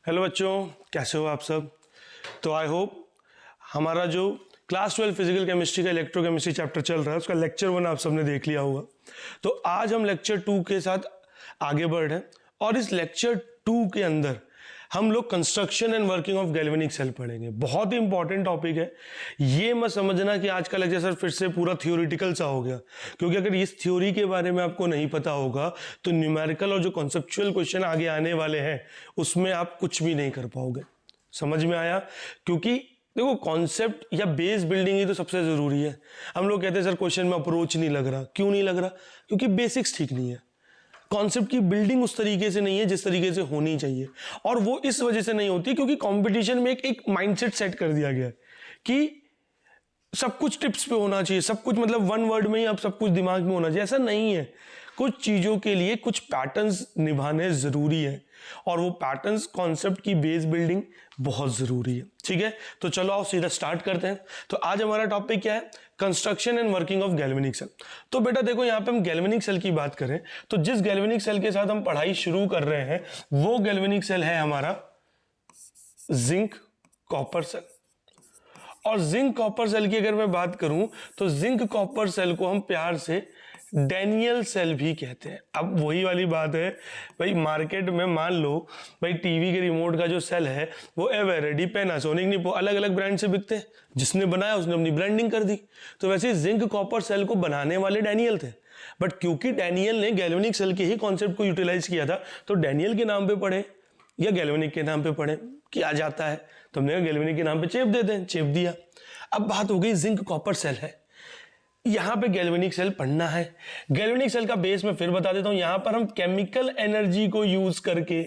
Hello बच्चों, कैसे हो आप सब। तो आई होप हमारा जो क्लास 12 फिजिकल केमिस्ट्री का इलेक्ट्रोकेमिस्ट्री चैप्टर चल रहा है उसका लेक्चर 1 आप सबने देख लिया होगा। तो आज हम लेक्चर 2 के साथ आगे बढ़ रहे हैं और इस लेक्चर 2 के अंदर हम लोग construction and working of galvanic cell पढ़ेंगे। बहुत ही इंपॉर्टेंट टॉपिक है। ये मत समझना कि आज का लेक्चर सर फिर से पूरा थियोरिटिकल सा हो गया, क्योंकि अगर इस थ्योरी के बारे में आपको नहीं पता होगा तो न्यूमेरिकल और जो कॉन्सेप्चुअल क्वेश्चन आगे आने वाले हैं उसमें आप कुछ भी नहीं कर पाओगे। समझ में आया? क्योंकि देखो, कॉन्सेप्ट या बेस बिल्डिंग ही तो सबसे जरूरी है। हम लोग कहते हैं सर क्वेश्चन में अप्रोच नहीं लग रहा। क्यों नहीं लग रहा? क्योंकि बेसिक्स ठीक नहीं है। कॉन्सेप्ट की बिल्डिंग उस तरीके से नहीं है जिस तरीके से होनी चाहिए, और वो इस वजह से नहीं होती क्योंकि कंपटीशन में एक माइंडसेट सेट कर दिया गया है कि सब कुछ टिप्स पे होना चाहिए, सब कुछ मतलब वन वर्ड में ही अब सब कुछ दिमाग में होना चाहिए। ऐसा नहीं है। कुछ चीजों के लिए कुछ पैटर्न्स निभाने जरूरी है और वो पैटर्न्स कॉन्सेप्ट की बेस बिल्डिंग बहुत जरूरी है। ठीक है, तो चलो आओ सीधा स्टार्ट करते हैं। तो आज हमारा टॉपिक क्या है? Construction and working of galvanic cell. तो बेटा देखो, यहाँ पे हम गैल्वेनिक सेल की बात करें तो जिस गैल्वेनिक सेल के साथ हम पढ़ाई शुरू कर रहे हैं वो गैल्वेनिक सेल है हमारा जिंक कॉपर सेल। और जिंक कॉपर सेल की अगर मैं बात करूं तो जिंक कॉपर सेल को हम प्यार से डैनियल सेल भी कहते हैं। अब वही वाली बात है भाई, मार्केट में मान लो भाई टीवी के रिमोट का जो सेल है वो एवरेडी, पैनासोनिक, निप्पो अलग अलग ब्रांड से बिकते हैं। जिसने बनाया उसने अपनी ब्रांडिंग कर दी। तो वैसे जिंक कॉपर सेल को बनाने वाले डैनियल थे, बट क्योंकि डैनियल ने गैल्वेनिक सेल के ही कॉन्सेप्ट को यूटिलाइज किया था तो डैनियल के नाम पे पढ़े या गैल्वेनिक के नाम पे पढ़े किया जाता है। तो हमने गैल्वेनिक के नाम पे चेप दे दें, चेप दिया। अब बात हो गई जिंक कॉपर सेल है, यहां पे गैल्वेनिक सेल पढ़ना है। गैल्वेनिक सेल का बेस मैं फिर बता देता हूं। यहां पर हम केमिकल एनर्जी को यूज करके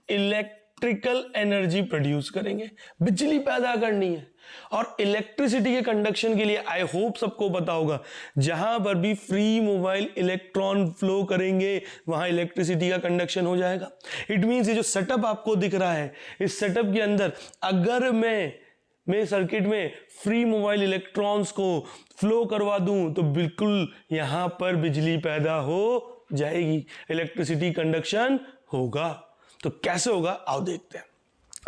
इलेक्ट्रिकल एनर्जी प्रोड्यूस करेंगे, बिजली पैदा करनी है। और इलेक्ट्रिसिटी के कंडक्शन के लिए आई होप सबको पता होगा, जहां पर भी फ्री मोबाइल इलेक्ट्रॉन फ्लो करेंगे वहां इलेक्ट्रिसिटी का कंडक्शन हो जाएगा। इट मींस ये जो सेटअप आपको दिख रहा है, इस सेटअप के अंदर अगर मैं सर्किट में फ्री मोबाइल इलेक्ट्रॉन्स को फ्लो करवा दूं तो बिल्कुल यहां पर बिजली पैदा हो जाएगी, इलेक्ट्रिसिटी कंडक्शन होगा। तो कैसे होगा आओ देखते हैं।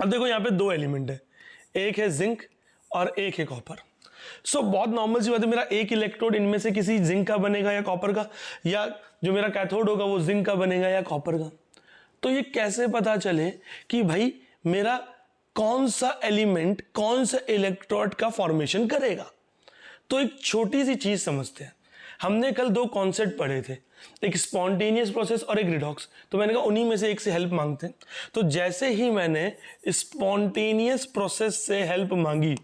अब देखो, यहां पे दो एलिमेंट है, एक है जिंक और एक है कॉपर। सो बहुत नॉर्मल सी बात है, मेरा एक इलेक्ट्रोड इनमें से किसी जिंक का बनेगा या कॉपर का, या जो मेरा कैथोड होगा वो जिंक का बनेगा या कॉपर का। तो ये कैसे पता चले कि भाई मेरा कौन सा एलिमेंट कौन सा इलेक्ट्रोड का फॉर्मेशन करेगा? तो एक छोटी सी चीज समझते हैं। हमने कल दो कॉन्सेप्ट पढ़े थे, एक स्पॉन्टेनियस प्रोसेस और एक रिडॉक्स। तो मैंने कहा उन्हीं में से एक से हेल्प मांगते हैं। तो जैसे ही मैंने स्पॉन्टेनियस प्रोसेस से हेल्प मांगी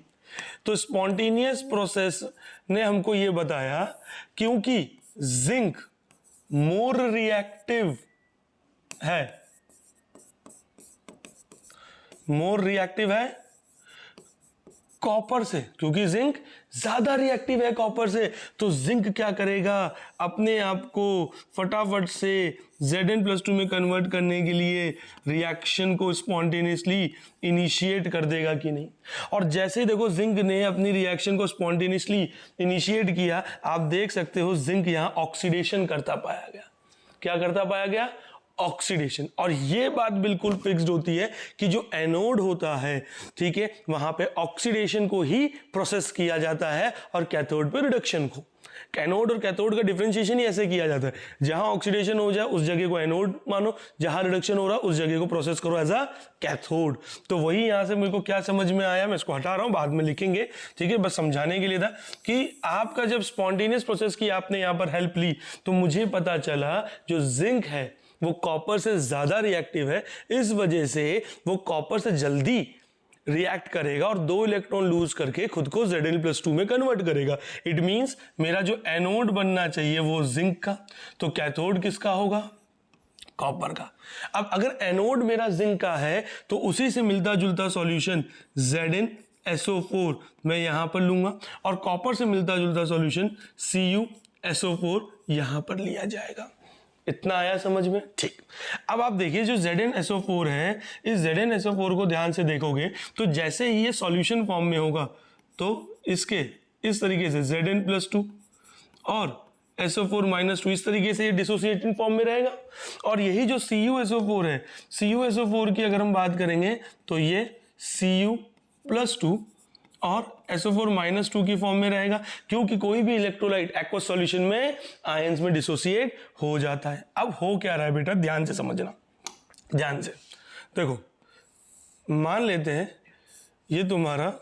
तो स्पॉन्टेनियस प्रोसेस ने हमको यह बताया क्योंकि जिंक मोर रिएक्टिव है, मोर रिएक्टिव है कॉपर से, क्योंकि जिंक ज्यादा रिएक्टिव है कॉपर से, तो जिंक क्या करेगा? अपने आप को फटाफट से Zn+2 में कन्वर्ट करने के लिए रिएक्शन को स्पॉन्टेनियसली इनिशिएट कर देगा कि नहीं। और जैसे ही देखो जिंक ने अपनी रिएक्शन को स्पॉन्टेनियसली इनिशिएट किया, आप देख सकते हो जिंक यहां ऑक्सीडेशन करता पाया गया। क्या करता पाया गया? ऑक्सीडेशन। और ये बात बिल्कुल फिक्स्ड होती है कि जो एनोड होता है, ठीक है, वहां पे ऑक्सीडेशन को ही प्रोसेस किया जाता है और कैथोड पे रिडक्शन को। एनोड और कैथोड का डिफरेंशिएशन ही ऐसे किया जाता है, जहां ऑक्सीडेशन हो जाए उस जगह को एनोड मानो, जहां रिडक्शन हो रहा है उस जगह को प्रोसेस करो एज अ कैथोड। तो वही यहां से मेरे को क्या समझ में आया, मैं इसको हटा रहा हूं, बाद में लिखेंगे, ठीक है, बस समझाने के लिए था कि आपका जब स्पॉन्टेनियस प्रोसेस की आपने यहां पर हेल्प ली तो मुझे पता चला जो जिंक है वो कॉपर से ज्यादा रिएक्टिव है, इस वजह से वो कॉपर से जल्दी रिएक्ट करेगा और दो इलेक्ट्रॉन लूज करके खुद को Zn+2 में कन्वर्ट करेगा। इट मींस मेरा जो एनोड बनना चाहिए वो जिंक का, तो कैथोड किसका होगा? कॉपर का। अब अगर एनोड मेरा जिंक का है तो उसी से मिलता जुलता सॉल्यूशन ZnSO4 मैं यहां पर लूंगा और कॉपर से मिलता जुलता सॉल्यूशन CuSO4 यहां पर लिया जाएगा। इतना आया समझ में? ठीक। अब आप देखिए जो ZnSO4 है, इस ZnSO4 को ध्यान से देखोगे तो जैसे ही ये सॉल्यूशन फॉर्म में होगा तो इसके इस तरीके से Zn+2 और SO4 -2 इस तरीके से ये डिसोसिएटिंग फॉर्म में रहेगा। और यही जो CuSO4 है, CuSO4 की अगर हम बात करेंगे तो ये Cu+2 और SO4 -2 की फॉर्म में रहेगा, क्योंकि कोई भी इलेक्ट्रोलाइट एक्वस सॉल्यूशन में आयंस में डिसोसिएट हो जाता है। अब हो क्या रहा है बेटा, ध्यान से समझना, ध्यान से देखो। मान लेते हैं ये तुम्हारा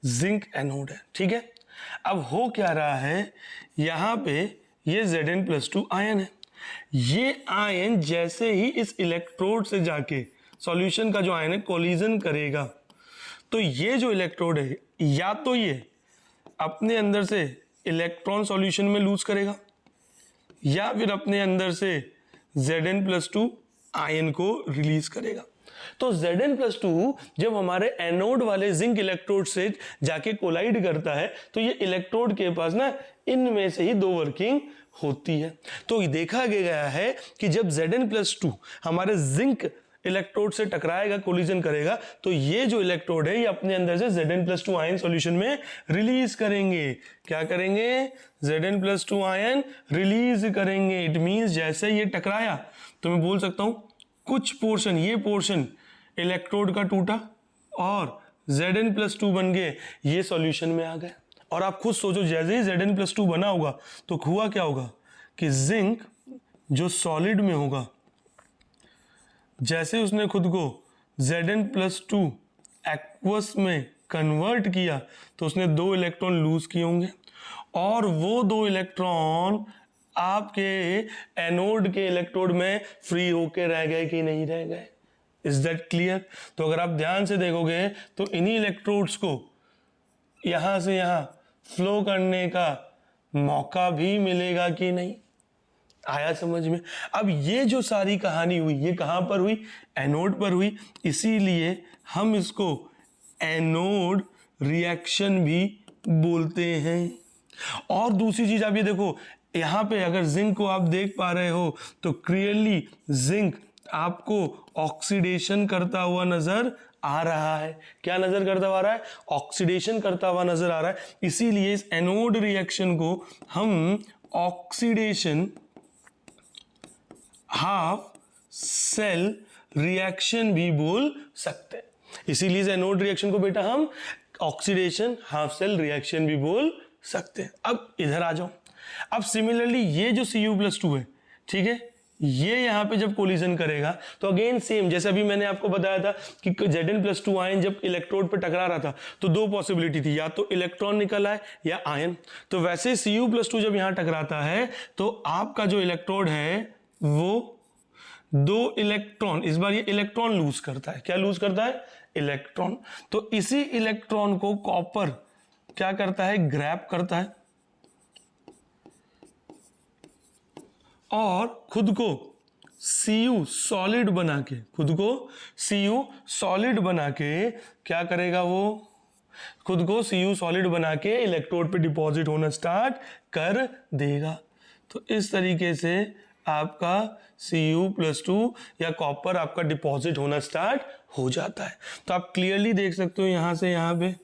जिंक एनोड है, ठीक है। अब हो क्या रहा है, यहां पे ये Zn+2 आयन है। ये आयन जैसे ही इस इलेक्ट्रोड से जाके सॉल्यूशन का जो आयन है कोलिजन करेगा, तो ये जो इलेक्ट्रोड है या तो ये अपने अंदर से इलेक्ट्रॉन सॉल्यूशन में लूज करेगा या फिर अपने अंदर से Zn+2 आयन को रिलीज करेगा। तो Zn+2 जब हमारे एनोड वाले जिंक इलेक्ट्रोड से जाके कोलाइड करता है तो ये इलेक्ट्रोड के पास ना इनमें से ही दो वर्किंग होती है। तो देखा गया है कि जब Zn+2 हमारे जिंक इलेक्ट्रोड से टकराएगा, कोलिजन करेगा, तो ये जो इलेक्ट्रोड है ये अपने अंदर से Zn+2 आयन सॉल्यूशन में रिलीज करेंगे। क्या करेंगे? Zn+2 आयन रिलीज करेंगे। इट मींस जैसे ये टकराया तो मैं बोल सकता हूं कुछ पोर्शन, ये पोर्शन इलेक्ट्रोड का टूटा और Zn+2 बन गए, ये सॉल्यूशन में आ गए। और आप खुद सोचो, जैसे ही Zn+2 बना होगा तो हुआ क्या होगा कि जिंक जो सॉलिड में होगा, जैसे उसने खुद को Zn+2 एक्वस में कन्वर्ट किया तो उसने दो इलेक्ट्रॉन लूज किए होंगे और वो दो इलेक्ट्रॉन आपके एनोड के इलेक्ट्रोड में फ्री होके रह गए कि नहीं रह गए? Is that clear? तो अगर आप ध्यान से देखोगे तो इन्हीं इलेक्ट्रोड्स को यहां से यहां फ्लो करने का मौका भी मिलेगा कि नहीं? आया समझ में? अब ये जो सारी कहानी हुई ये कहां पर हुई? एनोड पर हुई। इसीलिए हम इसको एनोड रिएक्शन भी बोलते हैं। और दूसरी चीज आप ये देखो, यहां पे अगर जिंक को आप देख पा रहे हो तो क्लियरली जिंक आपको ऑक्सीडेशन करता हुआ नजर आ रहा है। क्या नजर करता हुआ आ रहा है? ऑक्सीडेशन करता हुआ नजर आ रहा है। इसीलिए इस एनोड रिएक्शन को हम ऑक्सीडेशन हाफ सेल रिएक्शन भी बोल सकते हैं। इसीलिए इस एनोड रिएक्शन को बेटा हम ऑक्सीडेशन हाफ सेल रिएक्शन भी बोल सकते हैं। अब इधर आ जाओ। अब सिमिलरली ये जो Cu+2 है, ठीक है, ये यहां पे जब कोलिजन करेगा तो अगेन सेम, जैसे अभी मैंने आपको बताया था कि Zn+2 आयन जब इलेक्ट्रोड पे टकरा रहा था तो दो पॉसिबिलिटी थी, या तो इलेक्ट्रॉन निकल आए या आयन। तो वैसे Cu+2 जब यहां टकराता है तो आपका जो इलेक्ट्रोड है वो दो इलेक्ट्रॉन, इस बार ये इलेक्ट्रॉन लूज करता है। क्या लूज करता है? इलेक्ट्रॉन। तो इसी इलेक्ट्रॉन को कॉपर क्या करता है? ग्रैब करता है और खुद को Cu सॉलिड बना के, खुद को Cu सॉलिड बना के क्या करेगा? वो खुद को Cu सॉलिड बना के इलेक्ट्रोड पे डिपॉजिट होना स्टार्ट कर देगा। तो इस तरीके से आपका Cu+2 या कॉपर आपका डिपॉजिट होना स्टार्ट हो जाता है। तो आप क्लियरली देख सकते हो यहां से यहां पे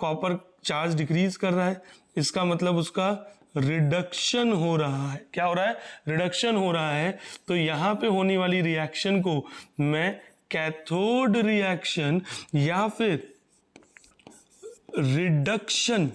कॉपर चार्ज डिक्रीज कर रहा है, इसका मतलब उसका रिडक्शन हो रहा है। क्या हो रहा है? रिडक्शन हो रहा है। तो यहां पे होने वाली रिएक्शन को मैं कैथोड रिएक्शन या फिर रिडक्शन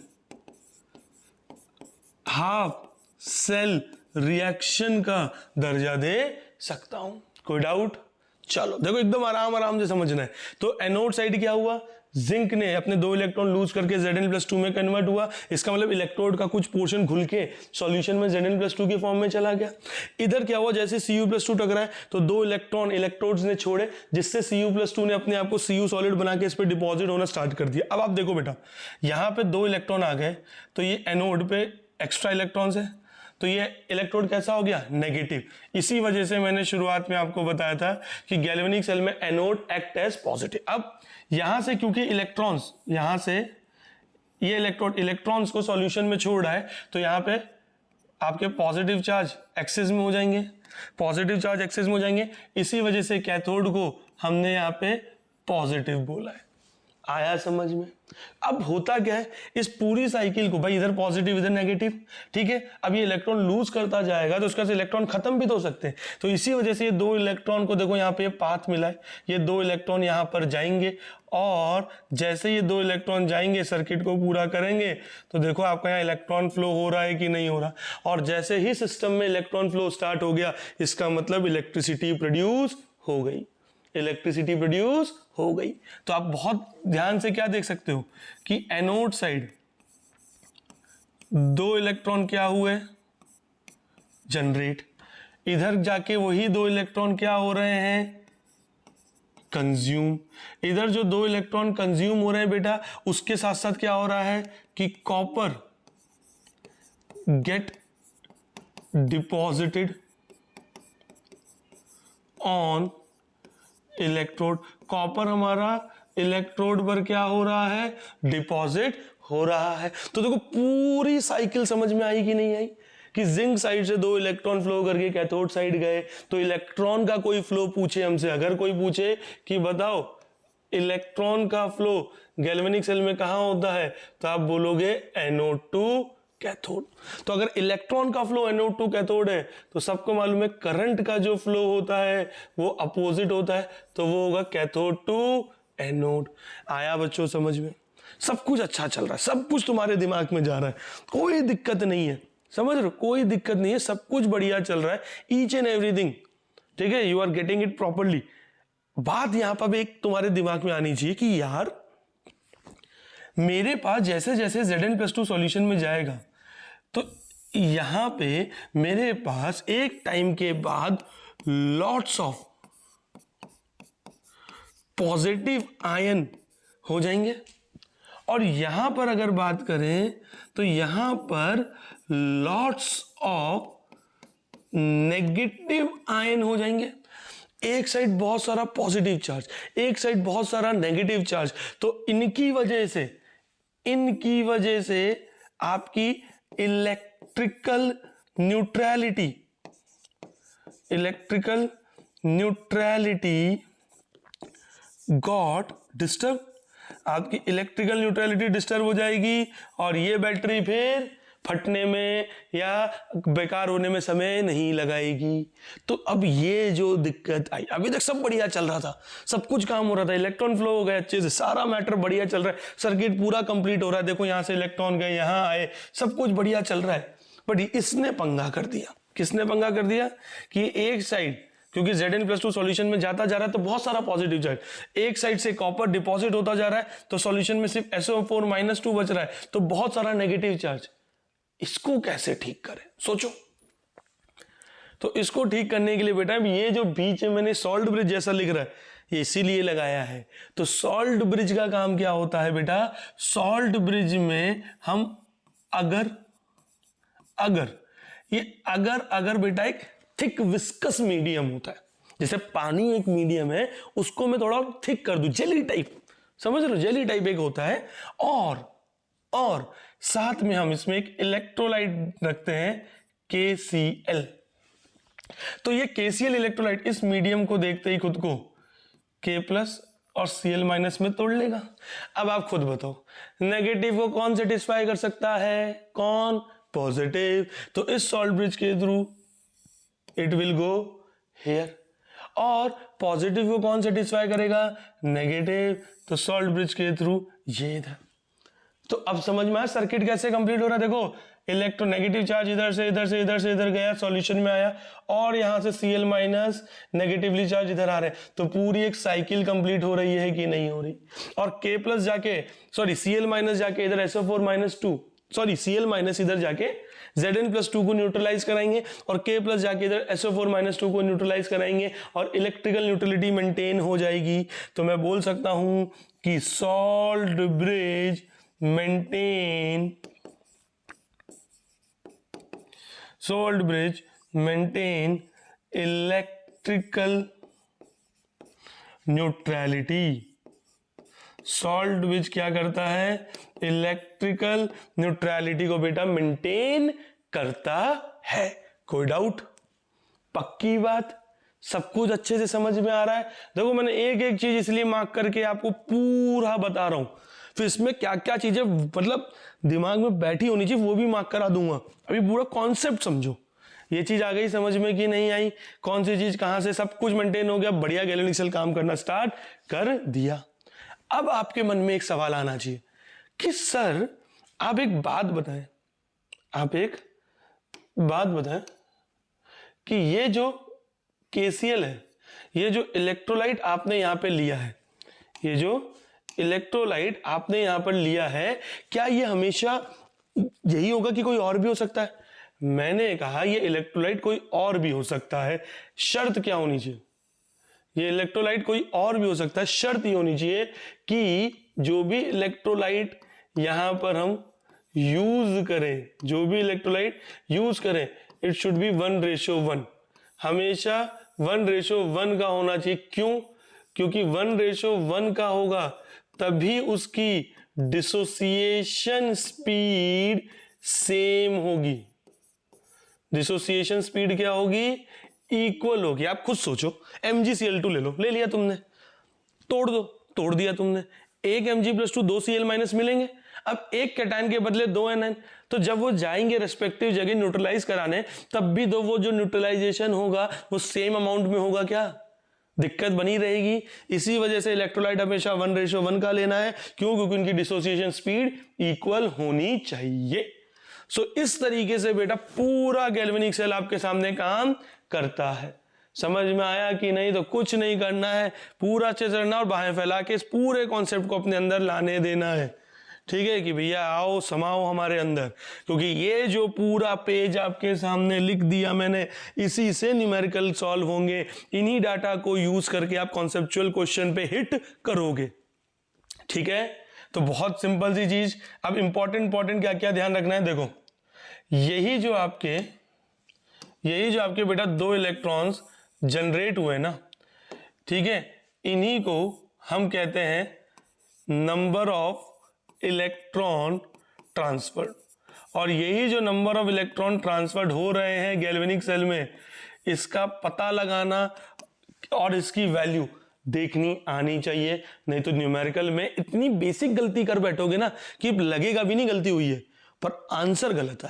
हाफ सेल रिएक्शन का दर्जा दे सकता हूं। कोई डाउट? चलो देखो, एकदम आराम आराम से समझना है। तो एनोड साइड क्या हुआ? जिंक ने अपने दो इलेक्ट्रॉन लूज करके Zn+2 में कन्वर्ट हुआ। इसका मतलब इलेक्ट्रोड का कुछ पोर्शन खुल के सॉल्यूशन में Zn+2 के फॉर्म में चला गया। इधर क्या हुआ? जैसे Cu+2 टकराए तो दो इलेक्ट्रॉन इलेक्ट्रोड्स ने छोड़े, जिससे Cu+2 ने अपने आप को Cu सॉलिड बना के इस पर डिपॉजिट होना स्टार्ट कर दिया। अब आप देखो बेटा, यहां पे दो इलेक्ट्रॉन आ गए तो ये एनोड पे एक्स्ट्रा इलेक्ट्रॉन्स है, तो ये इलेक्ट्रोड कैसा हो गया? नेगेटिव। इसी वजह से मैंने शुरुआत में आपको बताया था कि गैल्वेनिक सेल में एनोड एक्ट एज पॉजिटिव। अब यहां से क्योंकि इलेक्ट्रॉन्स, यहां से ये इलेक्ट्रोड इलेक्ट्रॉन्स को सॉल्यूशन में छोड़ रहा है तो यहां पे आपके पॉजिटिव चार्ज एक्सेस में हो जाएंगे, पॉजिटिव चार्ज एक्सेस में हो जाएंगे। इसी वजह से कैथोड को हमने यहां पे पॉजिटिव बोला है। आया समझ में? अब होता क्या है, इस पूरी साइकिल को भाई इधर पॉजिटिव इधर नेगेटिव, ठीक है, अब ये इलेक्ट्रॉन लूज करता जाएगा तो उसका इलेक्ट्रॉन खत्म भी तो हो सकते हैं। तो इसी वजह से ये दो इलेक्ट्रॉन को देखो यहाँ पे पाथ मिला है, ये दो इलेक्ट्रॉन यहाँ पर जाएंगे और जैसे ये दो इलेक्ट्रॉन जाएंगे सर्किट को पूरा करेंगे तो देखो आपका यहाँ इलेक्ट्रॉन फ्लो हो रहा है कि नहीं हो रहा। और जैसे ही सिस्टम में इलेक्ट्रॉन फ्लो स्टार्ट हो गया इसका मतलब इलेक्ट्रिसिटी प्रोड्यूस हो गई, इलेक्ट्रिसिटी प्रोड्यूस हो गई। तो आप बहुत ध्यान से क्या देख सकते हो कि एनोड साइड दो इलेक्ट्रॉन क्या हुए, जनरेट, इधर जाके वही दो इलेक्ट्रॉन क्या हो रहे हैं, कंज्यूम। इधर जो दो इलेक्ट्रॉन कंज्यूम हो रहे हैं बेटा उसके साथ साथ क्या हो रहा है कि copper get deposited on electrode, copper हमारा इलेक्ट्रोड पर क्या हो रहा है, डिपॉजिट हो रहा है। तो देखो पूरी साइकिल समझ में आई कि नहीं आई कि जिंक साइड से दो इलेक्ट्रॉन फ्लो करके कैथोड साइड गए। तो इलेक्ट्रॉन का कोई फ्लो पूछे हमसे, अगर कोई पूछे कि बताओ इलेक्ट्रॉन का फ्लो गैल्वेनिक सेल में कहां होता है तो आप बोलोगे एनोड टू कैथोड। तो अगर इलेक्ट्रॉन का फ्लो एनोड टू कैथोड है तो सबको मालूम है करंट का जो फ्लो होता है वो अपोजिट होता है, तो वो होगा कैथोड टू एनोड। आया बच्चों समझ में? सब कुछ अच्छा चल रहा है, सब कुछ तुम्हारे दिमाग में जा रहा है, कोई दिक्कत नहीं है, समझ रहे हो, कोई दिक्कत नहीं है, सब कुछ बढ़िया चल रहा है, ईच एंड एवरीथिंग, ठीक है, you are getting it properly. बात यहां पर एक तुम्हारे दिमाग में आनी चाहिए कि यार मेरे पास जैसे जैसे Zn+2 सॉल्यूशन में जाएगा तो यहां पे मेरे पास एक टाइम के बाद लॉट्स ऑफ पॉजिटिव आयन हो जाएंगे और यहां पर अगर बात करें तो यहां पर लॉट्स ऑफ नेगेटिव आयन हो जाएंगे। एक साइड बहुत सारा पॉजिटिव चार्ज, एक साइड बहुत सारा नेगेटिव चार्ज, तो इनकी वजह से आपकी इलेक्ट्रिकल न्यूट्रलिटी गॉट डिस्टर्ब, आपकी इलेक्ट्रिकल न्यूट्रलिटी डिस्टर्ब हो जाएगी और ये बैटरी फिर फटने में या बेकार होने में समय नहीं लगाएगी। तो अब ये जो दिक्कत आई, अभी तक सब बढ़िया चल रहा था, सब कुछ काम हो रहा था, इलेक्ट्रॉन फ्लो हो गया अच्छे से, सारा मैटर बढ़िया चल रहा है, सर्किट पूरा कंप्लीट हो रहा है, देखो यहां से इलेक्ट्रॉन गए यहां आए, सब कुछ बढ़िया चल रहा है। बट इसने पंगा कर दिया, किसने पंगा कर दिया कि एक साइड क्योंकि Zn+2 सॉल्यूशन में जाता जा रहा है तो बहुत सारा पॉजिटिव चार्ज, एक साइड से कॉपर डिपॉजिट होता जा रहा है तो सॉल्यूशन में सिर्फ SO4-2 बच रहा है, तो बहुत सारा नेगेटिव चार्ज। इसको कैसे ठीक करें सोचो। तो इसको ठीक करने के लिए बेटा ये जो बीच में मैंने सॉल्ट ब्रिज जैसा लिख रहा है ये इसीलिए लगाया है। तो सॉल्ट ब्रिज का काम क्या होता है बेटा, सॉल्ट ब्रिज में हम अगर बेटा एक थिक विस्कस मीडियम होता है, जैसे पानी एक मीडियम है उसको मैं थोड़ा थिक कर दूं, जेली टाइप, समझ रहे हो, जेली टाइप एक होता है, और साथ में हम इसमें एक इलेक्ट्रोलाइट रखते हैं KCl। तो ये KCl इलेक्ट्रोलाइट इस मीडियम को देखते ही खुद को K+ और Cl- में तोड़ लेगा। अब आप खुद बताओ नेगेटिव को कौन सेटिस्फाई कर सकता है, कौन, पॉजिटिव। तो इस सॉल्ट ब्रिज के through it will go here, और पॉजिटिव को कौन सेटिस्फाई करेगा, नेगेटिव, तो सॉल्ट ब्रिज के थ्रू ये इधर। तो अब समझ में आया सर्किट कैसे कंप्लीट हो रहा है। देखो इलेक्ट्रोनेगेटिव चार्ज इधर से इधर गया, सॉल्यूशन में आया, और यहां से Cl- नेगेटिवली चार्ज इधर आ रहे हैं, तो पूरी एक साइकिल कंप्लीट हो रही है कि नहीं हो रही। और K+ जाके Cl- जाके इधर SO4-2 Cl- इधर जाके Zn+2 को न्यूट्रलाइज कराएंगे और K+ जाके इधर SO4-2 को न्यूट्रलाइज कराएंगे और इलेक्ट्रिकल न्यूट्रलिटी मेंटेन हो जाएगी। तो मैं बोल सकता हूं कि salt bridge maintain electrical neutrality. Salt bridge क्या करता है, इलेक्ट्रिकल न्यूट्रलिटी को बेटा मेंटेन करता है। कोई डाउट, पक्की बात, सब कुछ अच्छे से समझ में आ रहा है? देखो मैंने एक एक चीज इसलिए मार्क करके आपको पूरा बता रहा हूं, फिर इसमें क्या क्या चीजें मतलब दिमाग में बैठी होनी चाहिए वो भी मार्क करा दूंगा। अभी पूरा कॉन्सेप्ट समझो, ये चीज आ गई समझ में कि नहीं आई, कौन सी चीज कहां से, सब कुछ मेंटेन हो गया, बढ़िया गैल्वेनिक सेल काम करना स्टार्ट कर दिया। अब आपके मन में एक सवाल आना चाहिए कि सर आप एक बात बताएं, आप एक बात बताएं कि ये जो KCl है, ये जो इलेक्ट्रोलाइट आपने यहां पे लिया है, ये जो इलेक्ट्रोलाइट आपने यहां पर लिया है, क्या ये हमेशा यही होगा कि कोई और भी हो सकता है? मैंने कहा ये इलेक्ट्रोलाइट कोई और भी हो सकता है। शर्त क्या होनी चाहिए? ये इलेक्ट्रोलाइट कोई और भी हो सकता है, शर्त ये होनी चाहिए कि जो भी इलेक्ट्रोलाइट यहां पर हम यूज करें, जो भी इलेक्ट्रोलाइट यूज करें, इट शुड बी 1:1, हमेशा 1:1 का होना चाहिए। क्यों? क्योंकि 1:1 का होगा तभी उसकी डिसोसिएशन स्पीड सेम होगी। डिसोसिएशन स्पीड क्या होगी? इक्वल होगी। आप खुद सोचो, MgCl2 ले लो, ले लिया तुमने, तोड़ दो, तोड़ दिया तुमने, 1 Mg+2 2 Cl- मिलेंगे। अब एक कैटायन के बदले 2 एनायन, तो जब वो जाएंगे रेस्पेक्टिव जगह न्यूट्रलाइज कराने, तब भी दो वो जो न्यूट्रलाइजेशन होगा वो सेम अमाउंट में होगा क्या? दिक्कत बनी रहेगी। इसी वजह से इलेक्ट्रोलाइट हमेशा 1:1 का लेना है। क्यों? क्योंकि उनकी डिसोसिएशन स्पीड इक्वल होनी चाहिए। सो इस तरीके से बेटा पूरा गैल्वेनिक सेल आपके सामने काम करता है। समझ में आया कि नहीं? तो कुछ नहीं करना है, पूरा अच्छे से करना और बाहें फैला के इस पूरे कॉन्सेप्ट को अपने अंदर लाने देना है। ठीक है कि भैया आओ समाओ हमारे अंदर, क्योंकि ये जो पूरा पेज आपके सामने लिख दिया मैंने, इसी से न्यूमेरिकल सॉल्व होंगे। इन्हीं डाटा को यूज करके आप कॉन्सेप्चुअल क्वेश्चन पे हिट करोगे। ठीक है, तो बहुत सिंपल सी चीज। अब इंपॉर्टेंट क्या क्या ध्यान रखना है, देखो यही जो आपके बेटा 2 इलेक्ट्रॉन्स जनरेट हुए ना, ठीक है, इन्हीं को हम कहते हैं नंबर ऑफ इलेक्ट्रॉन ट्रांसफर्ड। और यही जो नंबर ऑफ इलेक्ट्रॉन ट्रांसफर्ड हो रहे हैं गैल्वेनिक सेल में, इसका पता लगाना और इसकी वैल्यू देखनी आनी चाहिए। नहीं तो न्यूमेरिकल में इतनी बेसिक गलती कर बैठोगे ना कि लगेगा भी नहीं गलती हुई है, पर आंसर गलत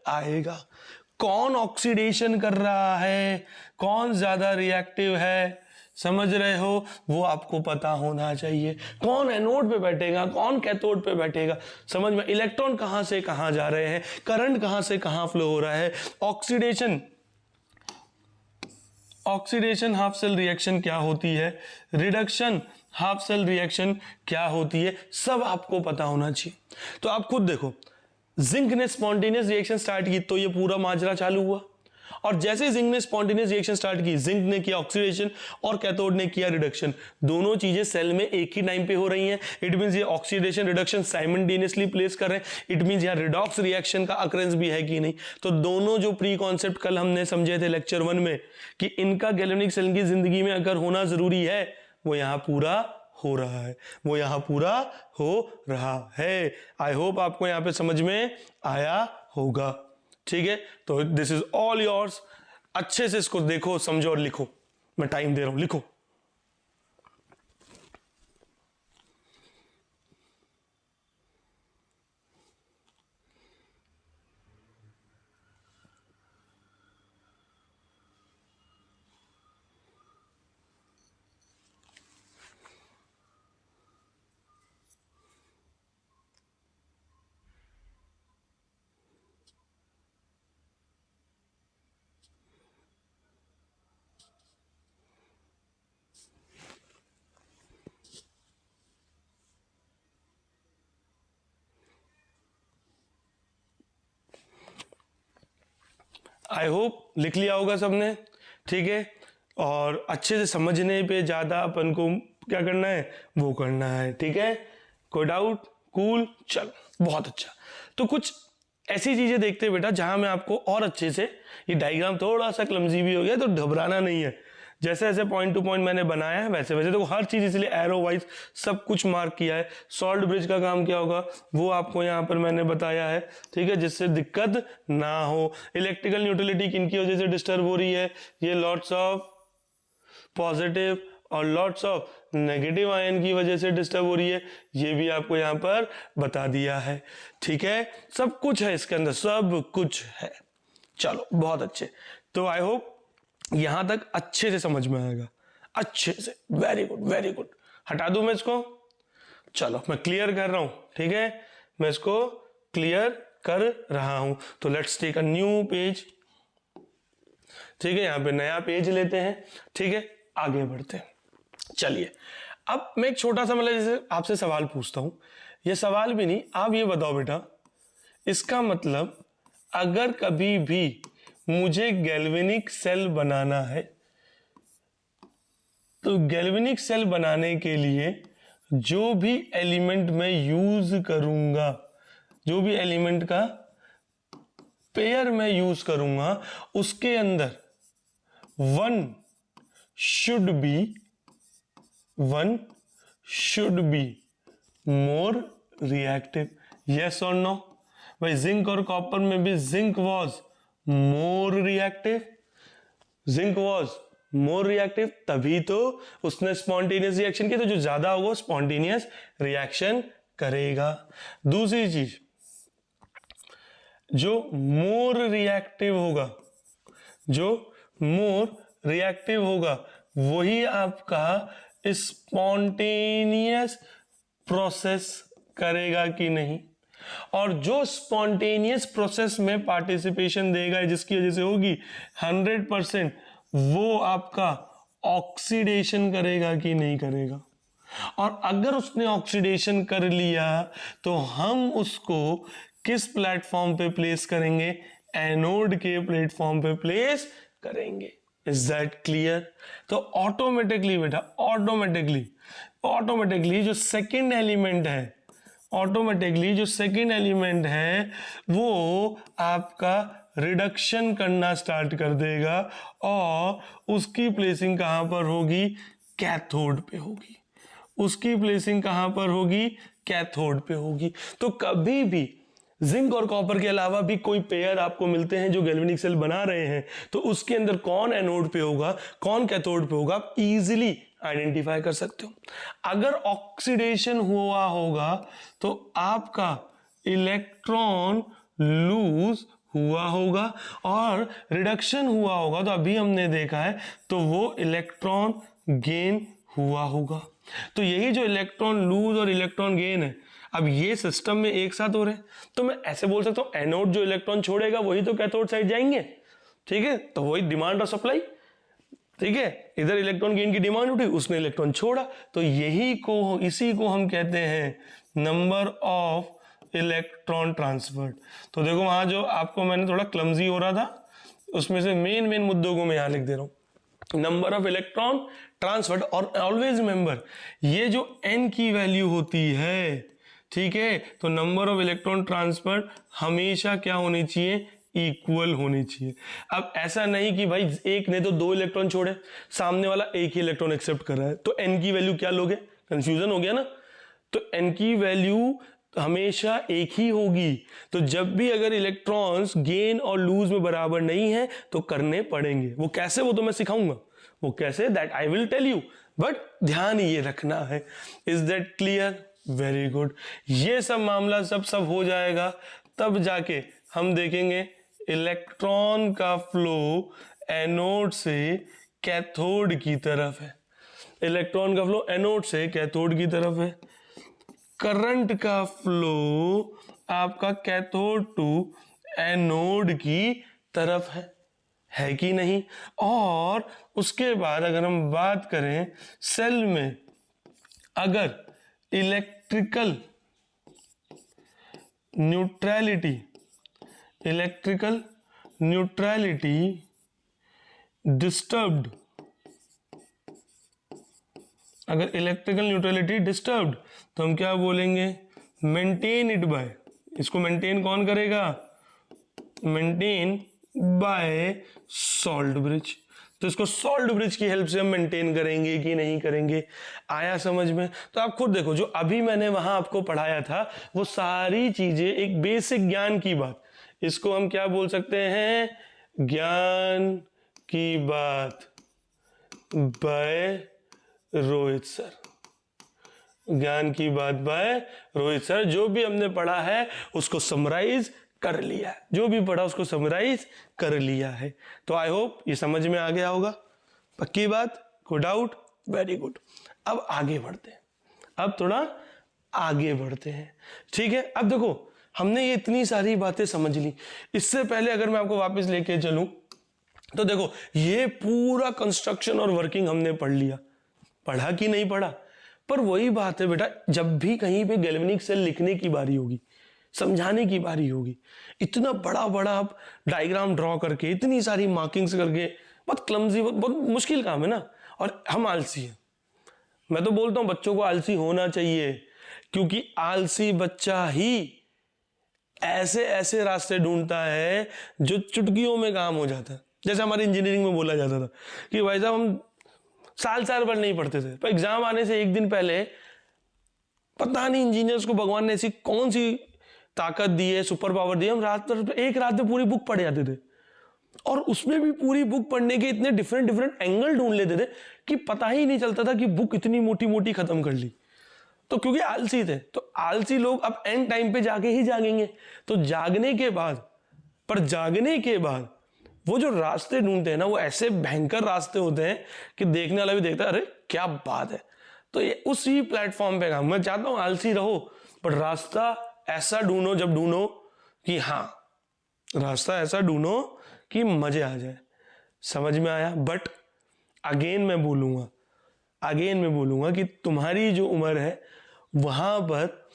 आएगा। कौन ऑक्सीडेशन कर रहा है, कौन ज्यादा रिएक्टिव है, समझ रहे हो, वो आपको पता होना चाहिए। कौन एनोड पे बैठेगा, कौन कैथोड पे बैठेगा, समझ में, इलेक्ट्रॉन कहां से कहां जा रहे हैं, करंट कहां से कहां फ्लो हो रहा है, ऑक्सीडेशन हाफ सेल रिएक्शन क्या होती है, रिडक्शन हाफ सेल रिएक्शन क्या होती है, सब आपको पता होना चाहिए। तो आप खुद देखो, जिंक ने स्पॉन्टेनियस रिएक्शन स्टार्ट की तो ये पूरा माजरा चालू हुआ, और जैसे जिंक ने स्पॉन्टेनियस रिएक्शन स्टार्ट की, जिंक ने किया ऑक्सीडेशन और कैथोड ने किया रिडक्शन। दोनों चीजें सेल में एक ही टाइम पे हो रही हैं। इट मींस ये ऑक्सीडेशन रिडक्शन साइमल्टेनियसली प्लेस कर रहे हैं। इट मींस यहाँ रिडॉक्स रिएक्शन का अकरेंस भी है कि नहीं। तो दोनों जो प्री कॉन्सेप्ट कल हमने समझे थे लेक्चर 1 में कि इनका गैल्वेनिक सेल की जिंदगी में अगर होना जरूरी है, वो यहाँ पूरा हो रहा है। आई होप आपको यहाँ पे समझ में आया होगा। ठीक है, तो दिस इज ऑल योर्स। अच्छे से इसको देखो, समझो और लिखो। मैं टाइम दे रहा हूं, लिखो। आई होप लिख लिया होगा सबने। ठीक है, और अच्छे से समझने पे ज्यादा अपन को क्या करना है, वो करना है। ठीक है, कोई डाउट? कूल, चलो बहुत अच्छा। तो कुछ ऐसी चीजें देखते हैं बेटा जहां मैं आपको और अच्छे से, ये डायग्राम थोड़ा सा क्लमजी भी हो गया तो घबराना नहीं है, जैसे जैसे पॉइंट टू पॉइंट मैंने बनाया है वैसे वैसे, तो हर चीज इसलिए एरो वाइज सब कुछ मार्क किया है। सॉल्ट ब्रिज का काम क्या होगा वो आपको यहाँ पर मैंने बताया है, ठीक है, जिससे दिक्कत ना हो। इलेक्ट्रिकल न्यूट्रलिटी किनकी वजह से डिस्टर्ब हो रही है, ये लॉट्स ऑफ पॉजिटिव और लॉट्स ऑफ नेगेटिव आयन की वजह से डिस्टर्ब हो रही है, ये भी आपको यहाँ पर बता दिया है, ठीक है। सब कुछ है इसके अंदर, सब कुछ है। चलो बहुत अच्छे, तो आई होप यहां तक अच्छे से समझ में आएगा, अच्छे से, वेरी गुड वेरी गुड। हटा दूं मैं इसको, चलो मैं क्लियर कर रहा हूं, ठीक है, मैं इसको क्लियर कर रहा हूं। तो let's take a new page, ठीक है, यहां पे नया पेज लेते हैं, ठीक है, आगे बढ़ते हैं। चलिए अब मैं एक छोटा सा मतलब जैसे आपसे सवाल पूछता हूं, ये सवाल भी नहीं, आप ये बताओ बेटा, इसका मतलब अगर कभी भी मुझे गैल्वेनिक सेल बनाना है तो गैल्वेनिक सेल बनाने के लिए जो भी एलिमेंट मैं यूज करूंगा, जो भी एलिमेंट का पेयर मैं यूज करूंगा, उसके अंदर one should be more reactive, yes और नो। भाई जिंक और कॉपर में भी zinc was more reactive, zinc was more reactive, तभी तो उसने स्पॉन्टेनियस रिएक्शन की, तो जो ज्यादा होगा स्पॉन्टेनियस रिएक्शन करेगा। दूसरी चीज, जो मोर रिएक्टिव होगा, जो मोर रिएक्टिव होगा वही आपका स्पॉन्टेनियस प्रोसेस करेगा कि नहीं, और जो स्पॉन्टेनियस प्रोसेस में पार्टिसिपेशन देगा जिसकी वजह से होगी 100%, वो आपका ऑक्सीडेशन करेगा कि नहीं करेगा। और अगर उसने ऑक्सीडेशन कर लिया तो हम उसको किस प्लेटफॉर्म पे प्लेस करेंगे, एनोड के प्लेटफॉर्म पे प्लेस करेंगे। Is that clear? तो ऑटोमेटिकली बेटा, ऑटोमेटिकली जो सेकंड एलिमेंट है, ऑटोमेटिकली जो सेकंड एलिमेंट है वो आपका रिडक्शन करना स्टार्ट कर देगा और उसकी प्लेसिंग कहां पर होगी, कैथोड पे होगी। उसकी प्लेसिंग कहां पर होगी, कैथोड पे होगी। तो कभी भी जिंक और कॉपर के अलावा भी कोई पेयर आपको मिलते हैं जो गैल्वेनिक सेल बना रहे हैं, तो उसके अंदर कौन एनोड पे होगा कौन कैथोड पे होगा, आप इजीली आइडेंटिफाई कर सकते हो। अगर ऑक्सीडेशन हुआ होगा तो आपका इलेक्ट्रॉन लूज हुआ होगा, और रिडक्शन हुआ होगा तो अभी हमने देखा है तो वो इलेक्ट्रॉन गेन हुआ होगा। तो यही जो इलेक्ट्रॉन लूज और इलेक्ट्रॉन गेन है, अब ये सिस्टम में एक साथ हो रहे हैं, तो मैं ऐसे बोल सकता हूं एनोड जो इलेक्ट्रॉन छोड़ेगा वही तो कैथोड साइड जाएंगे, ठीक है, तो वही डिमांड और सप्लाई, ठीक है, इधर इलेक्ट्रॉन गेन की डिमांड उठी, उसने इलेक्ट्रॉन छोड़ा, तो इसी को हम कहते हैं नंबर ऑफ इलेक्ट्रॉन ट्रांसफर्ड। तो देखो वहां जो आपको मैंने थोड़ा क्लमजी हो रहा था, उसमें से मेन मुद्दों को मैं यहां लिख दे रहा हूं, नंबर ऑफ इलेक्ट्रॉन ट्रांसफर्ड। और ऑलवेज रिमेंबर ये जो n की वैल्यू होती है, ठीक है, तो नंबर ऑफ इलेक्ट्रॉन ट्रांसफर हमेशा क्या होनी चाहिए, इक्वल होनी चाहिए। अब ऐसा नहीं कि भाई एक ने तो 2 इलेक्ट्रॉन छोड़े, सामने वाला एक ही इलेक्ट्रॉन एक्सेप्ट कर रहा है, तो n की वैल्यू क्या लोगे, कंफ्यूजन हो गया ना। तो n की वैल्यू हमेशा एक ही होगी। तो जब भी अगर इलेक्ट्रॉन्स गेन और लूज में बराबर नहीं है तो करने पड़ेंगे। वो कैसे, वो तो मैं सिखाऊंगा, वो कैसे that I will tell you, but ध्यान ये रखना है। Is that clear? Very good. ये सब मामला सब हो जाएगा, तब जाके हम देखेंगे इलेक्ट्रॉन का फ्लो एनोड से कैथोड की तरफ है, इलेक्ट्रॉन का फ्लो एनोड से कैथोड की तरफ है, करंट का फ्लो आपका कैथोड टू एनोड की तरफ है कि नहीं। और उसके बाद अगर हम बात करें सेल में, अगर इलेक्ट्रिकल न्यूट्रलिटी डिस्टर्ब्ड, अगर इलेक्ट्रिकल न्यूट्रलिटी डिस्टर्ब्ड तो हम क्या बोलेंगे, मेंटेन इट बाय, इसको मेंटेन कौन करेगा, मेंटेन बाय सॉल्ट ब्रिज। तो इसको सॉल्ट ब्रिज की हेल्प से हम मेंटेन करेंगे कि नहीं करेंगे। आया समझ में? तो आप खुद देखो, जो अभी मैंने वहां आपको पढ़ाया था वो सारी चीजें एक बेसिक ज्ञान की बात, इसको हम क्या बोल सकते हैं, ज्ञान की बात बाय रोहित सर। ज्ञान की बात बाय रोहित सर। जो भी हमने पढ़ा है उसको समराइज कर लिया है, जो भी पढ़ा उसको समराइज कर लिया है। तो आई होप ये समझ में आ गया होगा। पक्की बात? कोई डाउट? Very good. अब आगे बढ़ते हैं, अब थोड़ा आगे बढ़ते हैं। ठीक है, अब देखो हमने ये इतनी सारी बातें समझ ली। इससे पहले अगर मैं आपको वापस लेके चलूं तो देखो ये पूरा कंस्ट्रक्शन और वर्किंग हमने पढ़ लिया। पढ़ा कि नहीं पढ़ा? पर वही बात है बेटा, जब भी कहीं पे गैल्वेनिक सेल लिखने की बारी होगी, समझाने की बारी होगी, इतना बड़ा बड़ा आप डायग्राम ड्रॉ करके, इतनी सारी मार्किंग्स करके, बहुत क्लमजी, बहुत मुश्किल काम है ना। और हम आलसी हैं। मैं तो बोलता हूं बच्चों को आलसी होना चाहिए, क्योंकि आलसी बच्चा ही ऐसे ऐसे रास्ते ढूंढता है जो चुटकियों में काम हो जाता है। जैसे हमारे इंजीनियरिंग में बोला जाता था कि भाई साहब हम साल भर नहीं पढ़ते थे, पर एग्जाम आने से एक दिन पहले पता नहीं इंजीनियर्स को भगवान ने ऐसी कौन सी ताकत दी है, सुपर पावर दी है, हम एक रात में पूरी बुक पढ़ जाते थे। और उसमें भी पूरी बुक पढ़ने के इतने डिफरेंट डिफरेंट एंगल ढूंढ लेते थे कि पता ही नहीं चलता था कि बुक इतनी मोटी मोटी खत्म कर ली। तो क्योंकि आलसी थे, तो आलसी लोग अब एंड टाइम पे जाके ही जागेंगे। तो जागने के बाद वो जो रास्ते ढूंढते हैं ना, वो ऐसे भयंकर रास्ते होते हैं कि देखने वाला भी देखता है, अरे क्या बात है। तो ये उसी प्लेटफॉर्म पे काम। मैं चाहता हूं आलसी रहो, पर रास्ता ऐसा ढूंढो, जब ढूंढो कि हाँ, रास्ता ऐसा ढूंढो कि मजे आ जाए। समझ में आया? बट अगेन मैं बोलूंगा कि तुम्हारी जो उम्र है वहां पर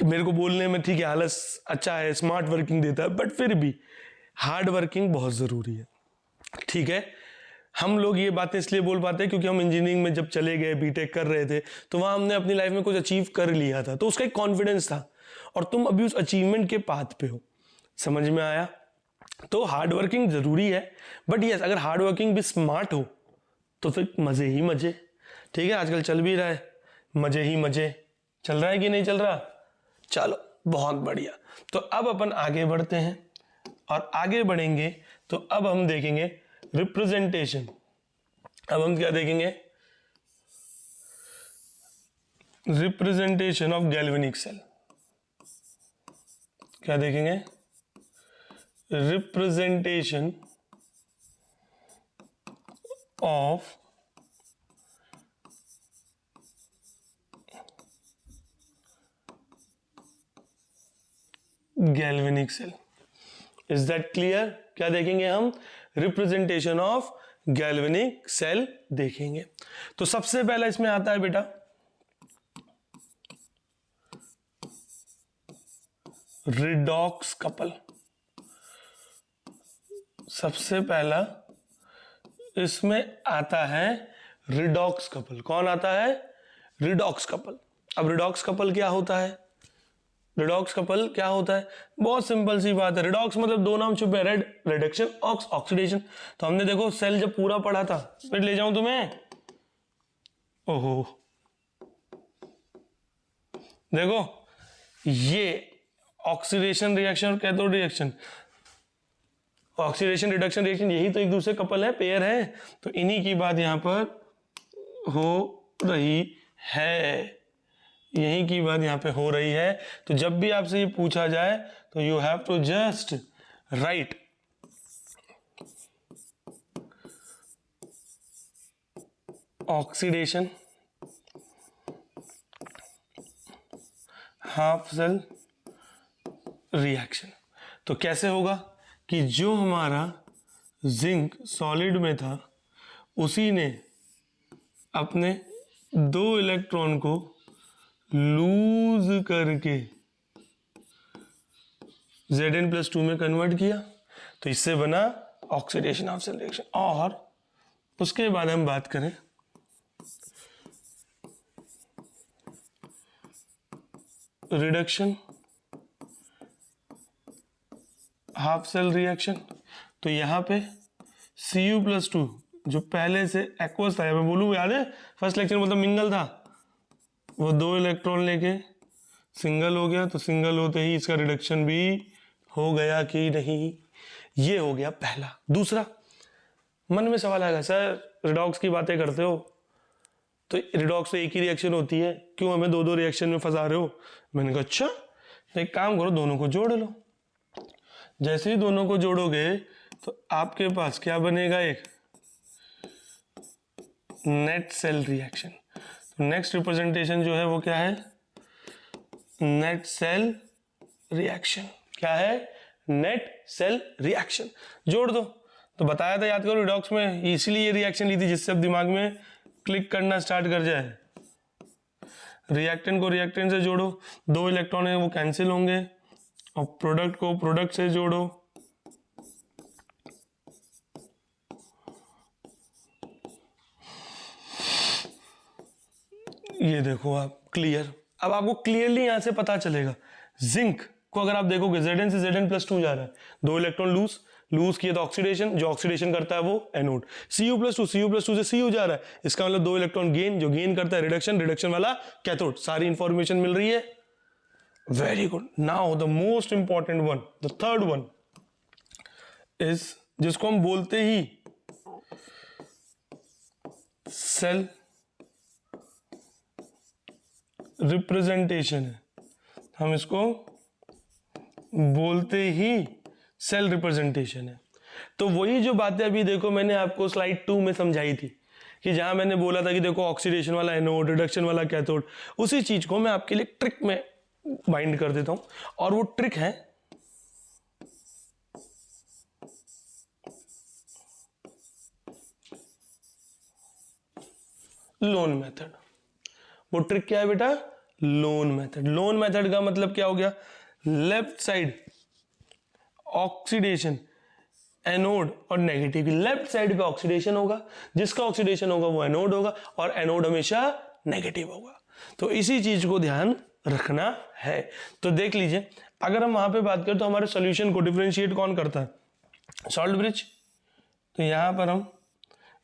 मेरे को बोलने में ठीक है, आलस अच्छा है, स्मार्ट वर्किंग देता है, बट फिर भी हार्ड वर्किंग बहुत जरूरी है। ठीक है, हम लोग ये बातें इसलिए बोल पाते हैं क्योंकि हम इंजीनियरिंग में जब चले गए, बीटेक कर रहे थे, तो वहां हमने अपनी लाइफ में कुछ अचीव कर लिया था, तो उसका एक कॉन्फिडेंस था, और तुम अभी उस अचीवमेंट के पाथ पे हो। समझ में आया? तो हार्ड वर्किंग जरूरी है, बट यस, अगर हार्ड वर्किंग भी स्मार्ट हो तो फिर मजे ही मजे। ठीक है, आजकल चल भी रहा है मजे ही मजे। चल रहा है कि नहीं चल रहा? चलो बहुत बढ़िया। तो अब अपन आगे बढ़ते हैं, और आगे बढ़ेंगे तो अब हम देखेंगे रिप्रेजेंटेशन। अब हम क्या देखेंगे? Representation of galvanic cell. क्या देखेंगे? Representation of galvanic cell. Is that clear? क्या देखेंगे हम? रिप्रेजेंटेशन ऑफ गैल्वेनिक सेल देखेंगे। तो सबसे पहला इसमें आता है बेटा रिडॉक्स कपल। सबसे पहला इसमें आता है रिडॉक्स कपल। कौन आता है? Redox couple. अब रिडॉक्स कपल क्या होता है? रिडॉक्स कपल क्या होता है? बहुत सिंपल सी बात है। रिडॉक्स मतलब दो नाम छुपे, रेड रिडक्शन, ऑक्स ऑक्सीडेशन। तो हमने देखो सेल जब पूरा पढ़ा था, फिर ले जाऊं तुम्हें, ओहो देखो ये ऑक्सीडेशन रिएक्शन और cathode reaction, oxidation reduction reaction, यही तो एक दूसरे कपल है, पेयर है। तो इन्हीं की बात यहां पर हो रही है, यही की बात यहां पे हो रही है। तो जब भी आपसे ये पूछा जाए तो you have to just write oxidation half cell reaction. तो कैसे होगा कि जो हमारा जिंक सॉलिड में था उसी ने अपने दो इलेक्ट्रॉन को लूज करके Zn+2 में कन्वर्ट किया, तो इससे बना ऑक्सीडेशन हाफ सेल रिएक्शन। और उसके बाद हम बात करें रिडक्शन हाफ सेल रिएक्शन, तो यहां पे Cu+2 जो पहले से एक्वस था, मैं बोलूँ याद है फर्स्ट लेक्चर मतलब मिंगल था, वो 2 इलेक्ट्रॉन लेके सिंगल हो गया, तो सिंगल होते ही इसका रिडक्शन भी हो गया कि नहीं, ये हो गया पहला। दूसरा, मन में सवाल आएगा सर रिडॉक्स की बातें करते हो तो रिडॉक्स तो एक ही रिएक्शन होती है, क्यों हमें 2-2 रिएक्शन में फंसा रहे हो? मैंने कहा अच्छा तो एक काम करो, दोनों को जोड़ लो। जैसे ही दोनों को जोड़ोगे तो आपके पास क्या बनेगा, एक नेट सेल रिएक्शन। तो नेक्स्ट रिप्रेजेंटेशन जो है वो क्या है, नेट सेल रिएक्शन। क्या है, नेट सेल रिएक्शन। जोड़ दो। तो बताया था, याद करो, रिडॉक्स में इसीलिए ये रिएक्शन ली थी जिससे अब दिमाग में क्लिक करना स्टार्ट कर जाए। रिएक्टेंट को रिएक्टेंट से जोड़ो, 2 इलेक्ट्रॉन है वो कैंसिल होंगे, और प्रोडक्ट को प्रोडक्ट से जोड़ो। ये देखो आप, क्लियर। अब आपको क्लियरली यहां से पता चलेगा, जिंक को अगर आप देखोगे Zn से Zn+2 जा रहा है, 2 इलेक्ट्रॉन लूज किए तो ऑक्सीडेशन, जो ऑक्सीडेशन करता है वो एनोड। Cu+2 से Cu जा रहा है, इसका मतलब 2 इलेक्ट्रॉन गेन, जो गेन करता है रिडक्शन वाला कैथोड। सारी इंफॉर्मेशन मिल रही है, very good. Now the most important one, the third one is, जिसको हम बोलते ही सेल रिप्रेजेंटेशन है, हम इसको बोलते ही सेल रिप्रेजेंटेशन है। तो वही जो बातें अभी देखो मैंने आपको स्लाइड 2 में समझाई थी, कि जहां मैंने बोला था कि देखो ऑक्सीडेशन वाला एनोड, रिडक्शन वाला कैथोड, उसी चीज को मैं आपके लिए ट्रिक में बाइंड कर देता हूं, और वो ट्रिक है लोन मेथड। वो ट्रिक क्या है बेटा, लोन मेथड। लोन मेथड का मतलब क्या हो गया, लेफ्ट साइड ऑक्सीडेशन, एनोड और नेगेटिव की लेफ्ट साइड पे ऑक्सीडेशन होगा, जिसका ऑक्सीडेशन होगा वो एनोड होगा, और एनोड हमेशा नेगेटिव होगा। तो इसी चीज को ध्यान रखना है। तो देख लीजिए, अगर हम वहां पे बात करें तो हमारे सॉल्यूशन को डिफरेंशिएट कौन करता है, सॉल्ट ब्रिज। तो यहां पर हम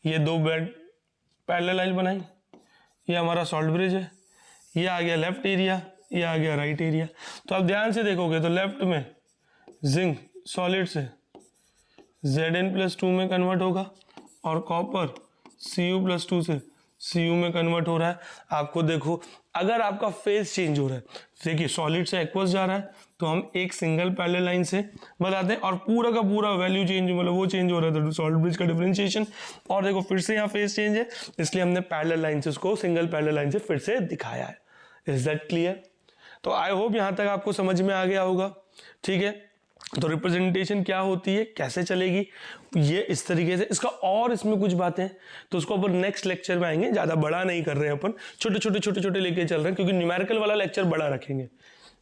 ये 2 बेड पैरेलल लाइन बनाई, ये हमारा सॉल्ट ब्रिज है, ये आ गया लेफ्ट एरिया, ये आ गया राइट एरिया। तो आप ध्यान से देखोगे तो लेफ्ट में जिंक सॉलिड से Zn+2 में कन्वर्ट होगा, और कॉपर Cu+2 से Cu में कन्वर्ट हो रहा है। आपको देखो, अगर आपका फेज चेंज हो रहा है, देखिए सॉलिड से एक्वस जा रहा है तो हम एक सिंगल पैरेलल लाइन से बताते हैं, और पूरा का पूरा वैल्यू चेंज, मतलब वो चेंज हो रहा है तो सॉल्ट ब्रिज का डिफरेंशिएशन। और देखो फिर से यहाँ फेज चेंज है, इसलिए हमने पैरेलल लाइन से उसको सिंगल पैरेलल लाइन से फिर से दिखाया है। Is that clear? तो आई होप यहाँ तक आपको समझ में आ गया होगा। ठीक है, तो रिप्रेजेंटेशन क्या होती है, कैसे चलेगी, ये इस तरीके से। इसका और इसमें कुछ बातें तो उसको अपन नेक्स्ट लेक्चर में आएंगे, ज्यादा बड़ा नहीं कर रहे हैं अपन, छोटे छोटे लेके चल रहे हैं, क्योंकि न्यूमेरिकल वाला लेक्चर बड़ा रखेंगे,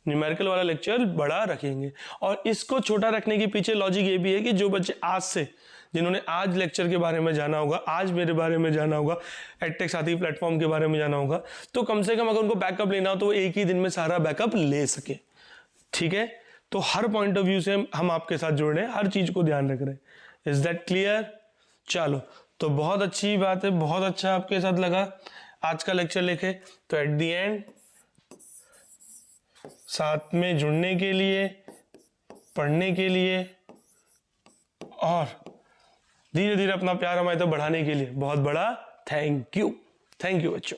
न्यूमेरिकल वाला लेक्चर बड़ा रखेंगे। और इसको छोटा रखने के पीछे लॉजिक ये भी है कि जो बच्चे आज से, जिन्होंने आज लेक्चर के बारे में जाना होगा, आज मेरे बारे में जाना होगा, एडटेक साथी प्लेटफॉर्म के बारे में जाना होगा, तो कम से कम अगर उनको बैकअप लेना हो तो वो एक ही दिन में सारा बैकअप ले सके। ठीक है, तो हर पॉइंट ऑफ व्यू से हम आपके साथ जुड़ रहे हैं, हर चीज को ध्यान रख रहे हैं। Is that clear? चलो, तो बहुत अच्छी बात है, बहुत अच्छा आपके साथ लगा आज का लेक्चर लेके। तो एट द एंड, साथ में जुड़ने के लिए, पढ़ने के लिए, और धीरे धीरे अपना प्यार हमारे तक बढ़ाने के लिए बहुत बड़ा थैंक यू बच्चों।